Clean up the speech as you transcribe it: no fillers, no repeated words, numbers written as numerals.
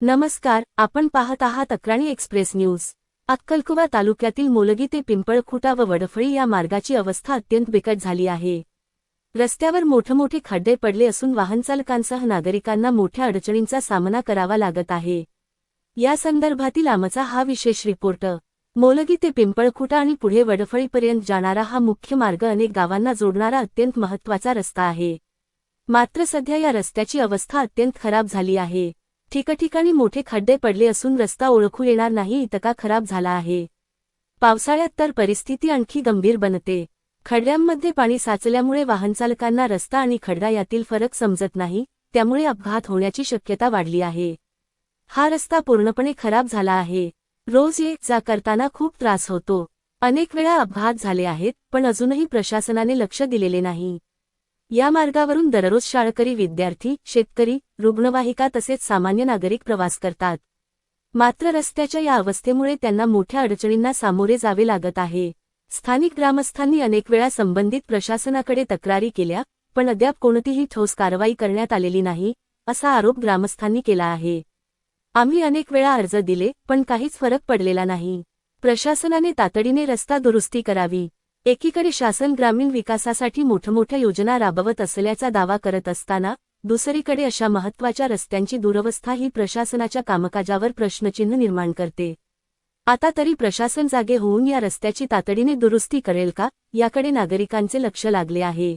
नमस्कार, आपण पाहत आहात अक्राणी एक्सप्रेस न्यूज। अक्कलकुवा तालुक्यातील मोलगी ते पिंपळखुटा व वडफळी या मार्गाची अवस्था अत्यंत बिकट झाली आहे। रस्त्यावर मोठमोठे खड्डे पडले असून वाहनचालकांसह नागरिकांना मोठ्या अडचणींचा सामना करावा लागत आहे। या संदर्भातील आमचा हा विशेष रिपोर्ट। मोलगी ते पिंपळखुटा आणि पुढे वडफळीपर्यंत जाणारा हा मुख्य मार्ग अनेक गावांना जोडणारा अत्यंत महत्त्वाचा रस्ता आहे। मात्र सध्या या रस्त्याची अवस्था अत्यंत खराब झाली आहे। ठिकठिकाणी मोठे खड्डे पडले असून रस्ता ओळखू येणार नाही इतका खराब झाला आहे। पावसाळ्यात तर परिस्थिती आणखी गंभीर बनते। खड्ड्यांमध्ये पाणी साचल्यामुळे वाहनचालकांना रस्ता आणि खड्डा यातील फरक समजत नाही, त्यामुळे अपघात होण्याची शक्यता वाढली आहे। हा रस्ता पूर्णपणे खराब झाला आहे। रोज ये जा करताना खूप त्रास होतो। अनेक वेळा अपघात झाले आहेत, पण अजूनही प्रशासनाने लक्ष दिलेले नाही। या मार्गावरून दररोज शाळकरी विद्यार्थी, शेतकरी, रुग्णवाहिका तसेच सामान्य नागरिक प्रवास करतात। मात्र रस्त्याच्या या अवस्थेमुळे त्यांना मोठ्या अडचणींना सामोरे जावे लागत आहे। स्थानिक ग्रामस्थांनी अनेक वेळा संबंधित प्रशासनाकडे तक्रारी केल्या, पण अद्याप कोणतीही ठोस कारवाई करण्यात आलेली नाही, असा आरोप ग्रामस्थांनी केला आहे। आम्ही अनेक वेळा अर्ज दिले, पण काहीच फरक पडलेला नाही। प्रशासनाने तातडीने रस्ता दुरुस्ती करावी। एकीकडे शासन ग्रामीण विकासासाठी मोठमोठ्या योजना राबवत असल्याचा दावा करत असताना, दुसरीकडे अशा महत्त्वाच्या रस्त्यांची दुरवस्था ही प्रशासनाच्या कामकाजावर प्रश्नचिन्ह निर्माण करते। आता तरी प्रशासन जागे होऊन या रस्त्याची तातडीने दुरुस्ती करेल का, याकडे नागरिकांचे लक्ष लागले आहे।